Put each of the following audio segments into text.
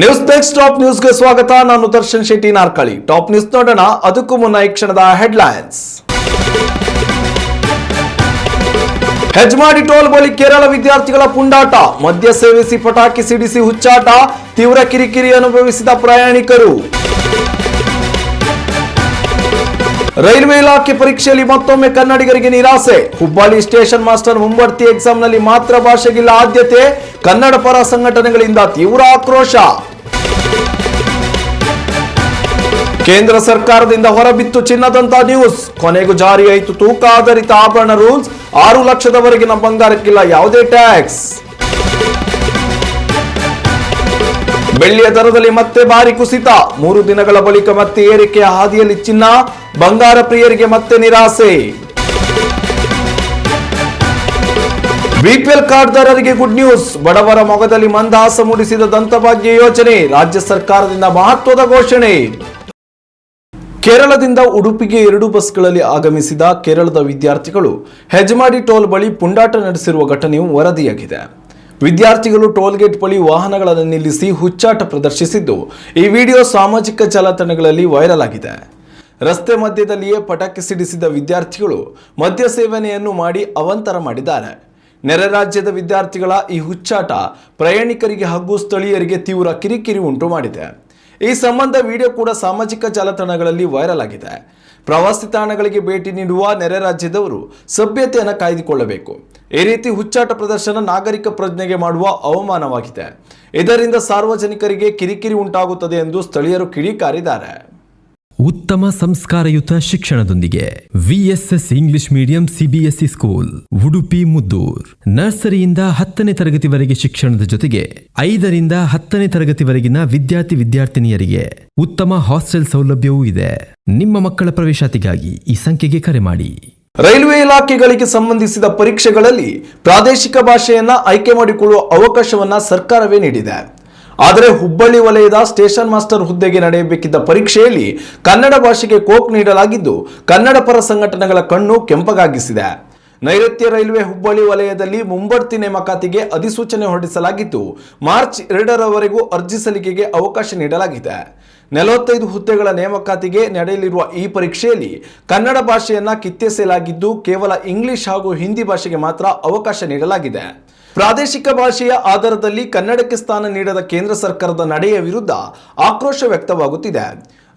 News next top ನ್ಯೂಸ್ಗೆ ಸ್ವಾಗತ. ನಾನು ದರ್ಶನ್ ಶೆಟ್ಟಿ ನಾರ್ಕಳಿ. ಟಾಪ್ ನ್ಯೂಸ್ ನೋಡೋಣ. ಅದಕ್ಕೂ ಮುನ್ನ ಈ ಕ್ಷಣದ ಹೆಡ್ಲೈನ್ಸ್. ಹೆಜ್ಮಾಡಿ ಟೋಲ್ ಬಳಿ ಕೇರಳ ವಿದ್ಯಾರ್ಥಿಗಳ ಪುಂಡಾಟ, ಮದ್ಯ ಸೇವಿಸಿ ಪಟಾಕಿ ಸಿಡಿಸಿ ಹುಚ್ಚಾಟ, ತೀವ್ರ ಕಿರಿಕಿರಿ ಅನುಭವಿಸಿದ ಪ್ರಯಾಣಿಕರು. ರೈಲ್ವೆ ಇಲಾಖೆ ಪರೀಕ್ಷೆಯಲ್ಲಿ ಮತ್ತೊಮ್ಮೆ ಕನ್ನಡಿಗರಿಗೆ ನಿರಾಸೆ, ಹುಬ್ಬಳ್ಳಿ ಸ್ಟೇಷನ್ ಮಾಸ್ಟರ್ ಮುಂಬಡ್ತಿ ಎಕ್ಸಾಮ್ನಲ್ಲಿ ಮಾತ್ರ ಭಾಷೆಗಿಲ್ಲ ಆದ್ಯತೆ, ಕನ್ನಡ ಪರ ಸಂಘಟನೆಗಳಿಂದ ತೀವ್ರ ಆಕ್ರೋಶ. ಕೇಂದ್ರ ಸರ್ಕಾರದಿಂದ ಹೊರಬಿತ್ತು ಚಿನ್ನದಂತ ನ್ಯೂಸ್, ಕೊನೆಗೂ ಜಾರಿಯಾಯಿತು ತೂಕ ಆಧಾರಿತ ಆಭರಣ ರೂಲ್ಸ್, 6 ಲಕ್ಷದವರೆಗಿನ ಬಂಗಾರಕ್ಕಿಲ್ಲ ಯಾವುದೇ ಟ್ಯಾಕ್ಸ್. ಬೆಳ್ಳಿಯ ದರದಲ್ಲಿ ಮತ್ತೆ ಭಾರಿ ಕುಸಿತ, 3 ದಿನಗಳ ಬಳಿಕ ಮತ್ತೆ ಏರಿಕೆಯ ಹಾದಿಯಲ್ಲಿ ಚಿನ್ನ, ಬಂಗಾರ ಪ್ರಿಯರಿಗೆ ಮತ್ತೆ ನಿರಾಸೆ. ಬಿಪಿಎಲ್ ಕಾರ್ಡ್ದಾರರಿಗೆ ಗುಡ್ ನ್ಯೂಸ್, ಬಡವರ ಮೊಗದಲ್ಲಿ ಮಂದಹಾಸ ಮೂಡಿಸಿದ ದಂತಭಾಗ್ಯ ಯೋಜನೆ, ರಾಜ್ಯ ಸರ್ಕಾರದಿಂದ ಮಹತ್ವದ ಘೋಷಣೆ. ಕೇರಳದಿಂದ ಉಡುಪಿಗೆ 2 ಬಸ್ಗಳಲ್ಲಿ ಆಗಮಿಸಿದ ಕೇರಳದ ವಿದ್ಯಾರ್ಥಿಗಳು ಹೆಜ್ಮಾಡಿ ಟೋಲ್ ಬಳಿ ಪುಂಡಾಟ ನಡೆಸಿರುವ ಘಟನೆಯು ವರದಿಯಾಗಿದೆ. ವಿದ್ಯಾರ್ಥಿಗಳು ಟೋಲ್ಗೇಟ್ ಬಳಿ ವಾಹನಗಳನ್ನು ನಿಲ್ಲಿಸಿ ಹುಚ್ಚಾಟ ಪ್ರದರ್ಶಿಸಿದ್ದು, ಈ ವಿಡಿಯೋ ಸಾಮಾಜಿಕ ಜಾಲತಾಣಗಳಲ್ಲಿ ವೈರಲ್ ಆಗಿದೆ. ರಸ್ತೆ ಮಧ್ಯದಲ್ಲಿಯೇ ಪಟಾಕಿ ಸಿಡಿಸಿದ ವಿದ್ಯಾರ್ಥಿಗಳು ಮದ್ಯ ಸೇವನೆಯನ್ನು ಮಾಡಿ ಅವಾಂತರ ಮಾಡಿದ್ದಾರೆ. ನೆರೆ ರಾಜ್ಯದ ವಿದ್ಯಾರ್ಥಿಗಳ ಈ ಹುಚ್ಚಾಟ ಪ್ರಯಾಣಿಕರಿಗೆ ಹಾಗೂ ಸ್ಥಳೀಯರಿಗೆ ತೀವ್ರ ಕಿರಿಕಿರಿ ಉಂಟು ಮಾಡಿದೆ. ಈ ಸಂಬಂಧ ವಿಡಿಯೋ ಕೂಡ ಸಾಮಾಜಿಕ ಜಾಲತಾಣಗಳಲ್ಲಿ ವೈರಲ್ ಆಗಿದೆ. ಪ್ರವಾಸಿ ತಾಣಗಳಿಗೆ ಭೇಟಿ ನೀಡುವ ನೆರೆ ರಾಜ್ಯದವರು ಸಭ್ಯತೆಯನ್ನು ಕಾಯ್ದುಕೊಳ್ಳಬೇಕು. ಈ ರೀತಿ ಹುಚ್ಚಾಟ ಪ್ರದರ್ಶನ ನಾಗರಿಕ ಪ್ರಜ್ಞೆಗೆ ಮಾಡುವ ಅವಮಾನವಾಗಿದೆ. ಇದರಿಂದ ಸಾರ್ವಜನಿಕರಿಗೆ ಕಿರಿಕಿರಿ ಉಂಟಾಗುತ್ತದೆ ಎಂದು ಸ್ಥಳೀಯರು ಕಿಡಿಕಾರಿದ್ದಾರೆ. ಉತ್ತಮ ಸಂಸ್ಕಾರಯುತ ಶಿಕ್ಷಣದೊಂದಿಗೆ VSS English medium CBSE school Udupi Muddur. ನರ್ಸರಿಯಿಂದ 10ನೇ ತರಗತಿವರೆಗೆ ಶಿಕ್ಷಣದ ಜೊತೆಗೆ 5ರಿಂದ 10ನೇ ತರಗತಿವರೆಗಿನ ವಿದ್ಯಾರ್ಥಿನಿಯರಿಗೆ ಉತ್ತಮ ಹಾಸ್ಟೆಲ್ ಸೌಲಭ್ಯವೂ ಇದೆ. ನಿಮ್ಮ ಮಕ್ಕಳ ಪ್ರವೇಶಾತಿಗಾಗಿ ಈ ಸಂಖ್ಯೆಗೆ ಕರೆ ಮಾಡಿ. ರೈಲ್ವೆ ಇಲಾಖೆಗಳಿಗೆ ಸಂಬಂಧಿಸಿದ ಪರೀಕ್ಷೆಗಳಲ್ಲಿ ಪ್ರಾದೇಶಿಕ ಭಾಷೆಯನ್ನ ಆಯ್ಕೆ ಮಾಡಿಕೊಳ್ಳುವ ಅವಕಾಶವನ್ನ ಸರ್ಕಾರವೇ ನೀಡಿದೆ. ಆದರೆ ಹುಬ್ಬಳ್ಳಿ ವಲಯದ ಸ್ಟೇಷನ್ ಮಾಸ್ಟರ್ ಹುದ್ದೆಗೆ ನಡೆಯಬೇಕಿದ್ದ ಪರೀಕ್ಷೆಯಲ್ಲಿ ಕನ್ನಡ ಭಾಷೆಗೆ ಕೋಕ್ ನೀಡಲಾಗಿದ್ದು, ಕನ್ನಡ ಪರ ಸಂಘಟನೆಗಳ ಕಣ್ಣು ಕೆಂಪಗಾಗಿಸಿದೆ. ನೈಋತ್ಯ ರೈಲ್ವೆ ಹುಬ್ಬಳ್ಳಿ ವಲಯದಲ್ಲಿ ಮುಂಬಡ್ತಿ ನೇಮಕಾತಿಗೆ ಅಧಿಸೂಚನೆ ಹೊರಡಿಸಲಾಗಿದ್ದು, ಮಾರ್ಚ್ 2ರವರೆಗೂ ಅರ್ಜಿ ಸಲ್ಲಿಕೆಗೆ ಅವಕಾಶ ನೀಡಲಾಗಿದೆ. 45 ಹುದ್ದೆಗಳ ನೇಮಕಾತಿಗೆ ನಡೆಯಲಿರುವ ಈ ಪರೀಕ್ಷೆಯಲ್ಲಿ ಕನ್ನಡ ಭಾಷೆಯನ್ನ ಕಿತ್ತೆಸೆಯಲಾಗಿದ್ದು, ಕೇವಲ ಇಂಗ್ಲಿಷ್ ಹಾಗೂ ಹಿಂದಿ ಭಾಷೆಗೆ ಮಾತ್ರ ಅವಕಾಶ ನೀಡಲಾಗಿದೆ. ಪ್ರಾದೇಶಿಕ ಭಾಷೆಯ ಆಧಾರದಲ್ಲಿ ಕನ್ನಡಕ್ಕೆ ಸ್ಥಾನ ನೀಡದ ಕೇಂದ್ರ ಸರ್ಕಾರದ ನಡೆಯ ವಿರುದ್ಧ ಆಕ್ರೋಶ ವ್ಯಕ್ತವಾಗುತ್ತಿದೆ.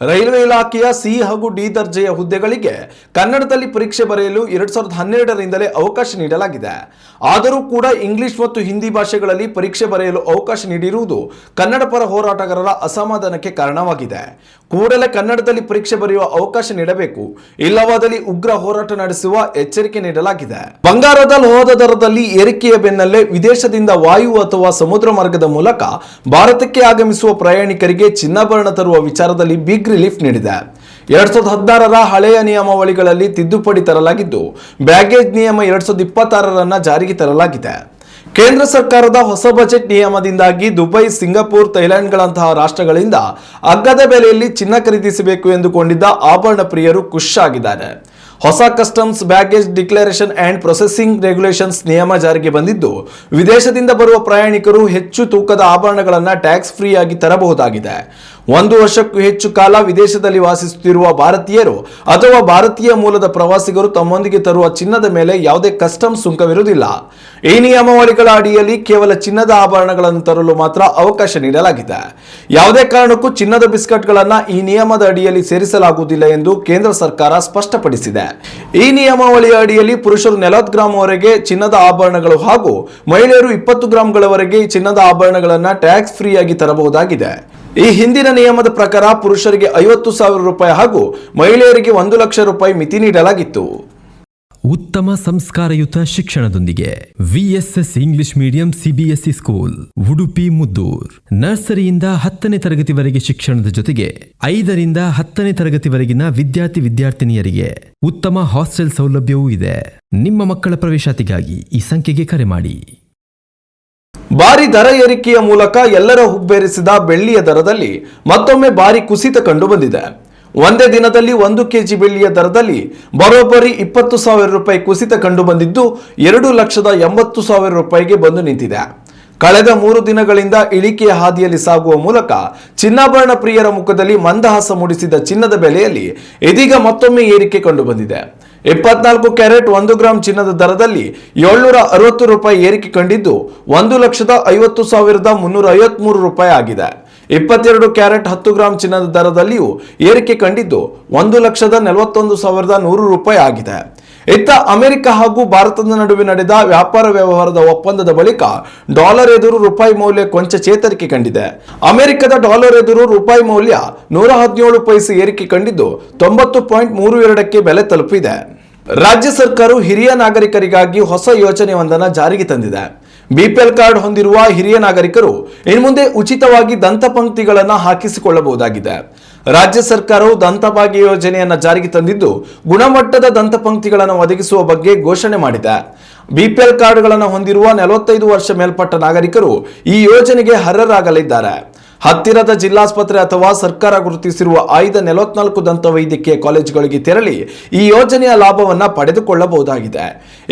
ರೈಲ್ವೆ ಇಲಾಖೆಯ ಸಿ ಹಾಗೂ ಡಿ ದರ್ಜೆಯ ಹುದ್ದೆಗಳಿಗೆ ಕನ್ನಡದಲ್ಲಿ ಪರೀಕ್ಷೆ ಬರೆಯಲು 2012ರಿಂದಲೇ ಅವಕಾಶ ನೀಡಲಾಗಿದೆ. ಆದರೂ ಕೂಡ ಇಂಗ್ಲಿಷ್ ಮತ್ತು ಹಿಂದಿ ಭಾಷೆಗಳಲ್ಲಿ ಪರೀಕ್ಷೆ ಬರೆಯಲು ಅವಕಾಶ ನೀಡಿರುವುದು ಕನ್ನಡ ಪರ ಹೋರಾಟಗಾರರ ಅಸಮಾಧಾನಕ್ಕೆ ಕಾರಣವಾಗಿದೆ. ಕೂಡಲೇ ಕನ್ನಡದಲ್ಲಿ ಪರೀಕ್ಷೆ ಬರೆಯುವ ಅವಕಾಶ ನೀಡಬೇಕು, ಇಲ್ಲವಾದಲ್ಲಿ ಉಗ್ರ ಹೋರಾಟ ನಡೆಸುವ ಎಚ್ಚರಿಕೆ ನೀಡಲಾಗಿದೆ. ಬಂಗಾರದ ಲೋಹದ ದರದಲ್ಲಿ ಏರಿಕೆಯ ಬೆನ್ನಲ್ಲೇ ವಿದೇಶದಿಂದ ವಾಯು ಅಥವಾ ಸಮುದ್ರ ಮಾರ್ಗದ ಮೂಲಕ ಭಾರತಕ್ಕೆ ಆಗಮಿಸುವ ಪ್ರಯಾಣಿಕರಿಗೆ ಚಿನ್ನಾಭರಣ ತರುವ ವಿಚಾರದಲ್ಲಿ ಬಿಗ್ ರಿಲೀಫ್ ನೀಡಿದೆ. 2016ರ ಹಳೆಯ ನಿಯಮಾವಳಿಗಳಲ್ಲಿ ತಿದ್ದುಪಡಿ ತರಲಾಗಿದ್ದು, ಬ್ಯಾಗೇಜ್ ನಿಯಮ 2026ರನ್ನ ಜಾರಿಗೆ ತರಲಾಗಿದೆ. ಕೇಂದ್ರ ಸರ್ಕಾರದ ಹೊಸ ಬಜೆಟ್ ನಿಯಮದಿಂದಾಗಿ ದುಬೈ, ಸಿಂಗಪುರ್, ಥೈಲ್ಯಾಂಡ್ಗಳಂತಹ ರಾಷ್ಟ್ರಗಳಿಂದ ಅಗ್ಗದ ಬೆಲೆಯಲ್ಲಿ ಚಿನ್ನ ಖರೀದಿಸಬೇಕು ಎಂದುಕೊಂಡಿದ್ದ ಆಭರಣ ಪ್ರಿಯರು ಖುಷ್ ಆಗಿದ್ದಾರೆ. ಹೊಸ customs, baggage declaration and processing regulations ನಿಯಮ ಜಾರಿಗೆ ಬಂದಿದ್ದು, ವಿದೇಶದಿಂದ ಬರುವ ಪ್ರಯಾಣಿಕರು ಹೆಚ್ಚು ತೂಕದ ಆಭರಣಗಳನ್ನು ಟ್ಯಾಕ್ಸ್ ಫ್ರೀ ಆಗಿ ತರಬಹುದಾಗಿದೆ. 1 ವರ್ಷಕ್ಕೂ ಹೆಚ್ಚು ಕಾಲ ವಿದೇಶದಲ್ಲಿ ವಾಸಿಸುತ್ತಿರುವ ಭಾರತೀಯರು ಅಥವಾ ಭಾರತೀಯ ಮೂಲದ ಪ್ರವಾಸಿಗರು ತಮ್ಮೊಂದಿಗೆ ತರುವ ಚಿನ್ನದ ಮೇಲೆ ಯಾವುದೇ ಕಸ್ಟಮ್ಸ್ ಸುಂಕವಿರುವುದಿಲ್ಲ. ಈ ನಿಯಮಾವಳಿಗಳ ಅಡಿಯಲ್ಲಿ ಕೇವಲ ಚಿನ್ನದ ಆಭರಣಗಳನ್ನು ತರಲು ಮಾತ್ರ ಅವಕಾಶ ನೀಡಲಾಗಿದೆ. ಯಾವುದೇ ಕಾರಣಕ್ಕೂ ಚಿನ್ನದ ಬಿಸ್ಕಟ್ಗಳನ್ನು ಈ ನಿಯಮದ ಅಡಿಯಲ್ಲಿ ಸೇರಿಸಲಾಗುವುದಿಲ್ಲ ಎಂದು ಕೇಂದ್ರ ಸರ್ಕಾರ ಸ್ಪಷ್ಟಪಡಿಸಿದೆ. ಈ ನಿಯಮಾವಳಿಯ ಅಡಿಯಲ್ಲಿ ಪುರುಷರು 40 ಗ್ರಾಂವರೆಗೆ ಚಿನ್ನದ ಆಭರಣಗಳು ಹಾಗೂ ಮಹಿಳೆಯರು 20 ಗ್ರಾಂಗಳವರೆಗೆ ಚಿನ್ನದ ಆಭರಣಗಳನ್ನು ಟ್ಯಾಕ್ಸ್ ಫ್ರೀ ಆಗಿ ತರಬಹುದಾಗಿದೆ. ಈ ಹಿಂದಿನ ನಿಯಮದ ಪ್ರಕಾರ ಪುರುಷರಿಗೆ 50,000 ರೂಪಾಯಿ ಹಾಗೂ ಮಹಿಳೆಯರಿಗೆ 1 ಲಕ್ಷ ರೂಪಾಯಿ ಮಿತಿ ನೀಡಲಾಗಿತ್ತು. ಉತ್ತಮ ಸಂಸ್ಕಾರಯುತ ಶಿಕ್ಷಣದೊಂದಿಗೆ VSS English medium CBSE school Udupi Muddur. ನರ್ಸರಿಯಿಂದ 10ನೇ ತರಗತಿವರೆಗೆ ಶಿಕ್ಷಣದ ಜೊತೆಗೆ 5ರಿಂದ 10ನೇ ತರಗತಿವರೆಗಿನ ವಿದ್ಯಾರ್ಥಿನಿಯರಿಗೆ ಉತ್ತಮ ಹಾಸ್ಟೆಲ್ ಸೌಲಭ್ಯವೂ ಇದೆ. ನಿಮ್ಮ ಮಕ್ಕಳ ಪ್ರವೇಶಾತಿಗಾಗಿ ಈ ಸಂಖ್ಯೆಗೆ ಕರೆ ಮಾಡಿ. ಭಾರಿ ದರ ಏರಿಕೆಯ ಮೂಲಕ ಎಲ್ಲರ ಹುಬ್ಬೇರಿಸಿದ ಬೆಳ್ಳಿಯ ದರದಲ್ಲಿ ಮತ್ತೊಮ್ಮೆ ಭಾರಿ ಕುಸಿತ ಕಂಡು ಬಂದಿದೆ. ಒಂದೇ ದಿನದಲ್ಲಿ 1 ಕೆಜಿ ಬೆಳ್ಳಿಯ ದರದಲ್ಲಿ ಬರೋಬ್ಬರಿ 20,000 ರೂಪಾಯಿ ಕುಸಿತ ಕಂಡು ಬಂದಿದ್ದು, 2,80,000 ರೂಪಾಯಿಗೆ ಬಂದು ನಿಂತಿದೆ. ಕಳೆದ 3 ದಿನಗಳಿಂದ ಇಳಿಕೆಯ ಹಾದಿಯಲ್ಲಿ ಸಾಗುವ ಮೂಲಕ ಚಿನ್ನಾಭರಣ ಪ್ರಿಯರ ಮುಖದಲ್ಲಿ ಮಂದಹಾಸ ಮೂಡಿಸಿದ ಚಿನ್ನದ ಬೆಲೆಯಲ್ಲಿ ಇದೀಗ ಮತ್ತೊಮ್ಮೆ ಏರಿಕೆ ಕಂಡುಬಂದಿದೆ. 24 ಕ್ಯಾರೆಟ್ 1 ಗ್ರಾಂ ಚಿನ್ನದ ದರದಲ್ಲಿ 760 ರೂಪಾಯಿ ಏರಿಕೆ ಕಂಡಿದ್ದು 1,50,353 ರೂಪಾಯಿ ಆಗಿದೆ. 22 ಕ್ಯಾರೆಟ್ 10 ಗ್ರಾಂ ಚಿನ್ನದ ದರದಲ್ಲಿಯೂ ಏರಿಕೆ ಕಂಡಿದ್ದು 1,41,100 ರೂಪಾಯಿ ಆಗಿದೆ. ಇತ್ತ ಅಮೆರಿಕ ಹಾಗೂ ಭಾರತದ ನಡುವೆ ನಡೆದ ವ್ಯಾಪಾರ ವ್ಯವಹಾರದ ಒಪ್ಪಂದದ ಬಳಿಕ ಡಾಲರ್ ಎದುರು ರೂಪಾಯಿ ಮೌಲ್ಯ ಕೊಂಚ ಚೇತರಿಕೆ ಕಂಡಿದೆ. ಅಮೆರಿಕದ ಡಾಲರ್ ಎದುರು ರೂಪಾಯಿ ಮೌಲ್ಯ 117 ಪೈಸೆ ಏರಿಕೆ ಕಂಡಿದ್ದು 90.32ಕ್ಕೆ ಬೆಲೆ ತಲುಪಿದೆ. ರಾಜ್ಯ ಸರ್ಕಾರವು ಹಿರಿಯ ನಾಗರಿಕರಿಗಾಗಿ ಹೊಸ ಯೋಜನೆಯೊಂದನ್ನು ಜಾರಿಗೆ ತಂದಿದೆ. ಬಿಪಿಎಲ್ ಕಾರ್ಡ್ ಹೊಂದಿರುವ ಹಿರಿಯ ನಾಗರಿಕರು ಇನ್ಮುಂದೆ ಉಚಿತವಾಗಿ ದಂತಪಂಕ್ತಿಗಳನ್ನು ಹಾಕಿಸಿಕೊಳ್ಳಬಹುದಾಗಿದೆ. ರಾಜ್ಯ ಸರ್ಕಾರವು ದಂತಭಾಗ್ಯ ಯೋಜನೆಯನ್ನು ಜಾರಿಗೆ ತಂದಿದ್ದು ಗುಣಮಟ್ಟದ ದಂತಪಂಕ್ತಿಗಳನ್ನು ಒದಗಿಸುವ ಬಗ್ಗೆ ಘೋಷಣೆ ಮಾಡಿದೆ. ಬಿಪಿಎಲ್ ಕಾರ್ಡ್ಗಳನ್ನು ಹೊಂದಿರುವ 45 ವರ್ಷ ಮೇಲ್ಪಟ್ಟ ನಾಗರಿಕರು ಈ ಯೋಜನೆಗೆ ಅರ್ಹರಾಗಲಿದ್ದಾರೆ. ಹತ್ತಿರದ ಜಿಲ್ಲಾಸ್ಪತ್ರೆ ಅಥವಾ ಸರ್ಕಾರ ಗುರುತಿಸಿರುವ ಆಯ್ದ 44 ದಂತ ವೈದ್ಯಕೀಯ ಕಾಲೇಜುಗಳಿಗೆ ತೆರಳಿ ಈ ಯೋಜನೆಯ ಲಾಭವನ್ನು ಪಡೆದುಕೊಳ್ಳಬಹುದಾಗಿದೆ.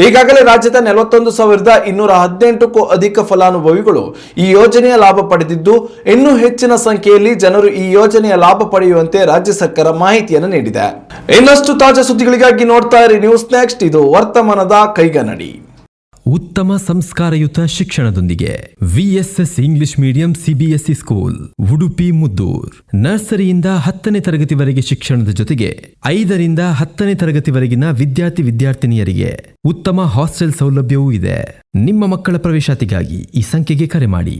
ಈಗಾಗಲೇ ರಾಜ್ಯದ 41,218ಕ್ಕೂ ಅಧಿಕ ಫಲಾನುಭವಿಗಳು ಈ ಯೋಜನೆಯ ಲಾಭ ಪಡೆದಿದ್ದು, ಇನ್ನೂ ಹೆಚ್ಚಿನ ಸಂಖ್ಯೆಯಲ್ಲಿ ಜನರು ಈ ಯೋಜನೆಯ ಲಾಭ ಪಡೆಯುವಂತೆ ರಾಜ್ಯ ಸರ್ಕಾರ ಮಾಹಿತಿಯನ್ನು ನೀಡಿದೆ. ಇನ್ನಷ್ಟು ತಾಜಾ ಸುದ್ದಿಗಳಿಗಾಗಿ ನೋಡ್ತಾ ಇರಿ ನ್ಯೂಸ್ ನೆಕ್ಸ್ಟ್. ಇದು ವರ್ತಮಾನದ ಕೈಗನ್ನಡಿ. ಉತ್ತಮ ಸಂಸ್ಕಾರಯುತ ಶಿಕ್ಷಣದೊಂದಿಗೆ VSS English medium CBSE school Udupi Muddur. ನರ್ಸರಿಯಿಂದ 10ನೇ ತರಗತಿವರೆಗೆ ಶಿಕ್ಷಣದ ಜೊತೆಗೆ 5ರಿಂದ 10ನೇ ತರಗತಿವರೆಗಿನ ವಿದ್ಯಾರ್ಥಿನಿಯರಿಗೆ ಉತ್ತಮ ಹಾಸ್ಟೆಲ್ ಸೌಲಭ್ಯವೂ ಇದೆ. ನಿಮ್ಮ ಮಕ್ಕಳ ಪ್ರವೇಶಾತಿಗಾಗಿ ಈ ಸಂಖ್ಯೆಗೆ ಕರೆ ಮಾಡಿ.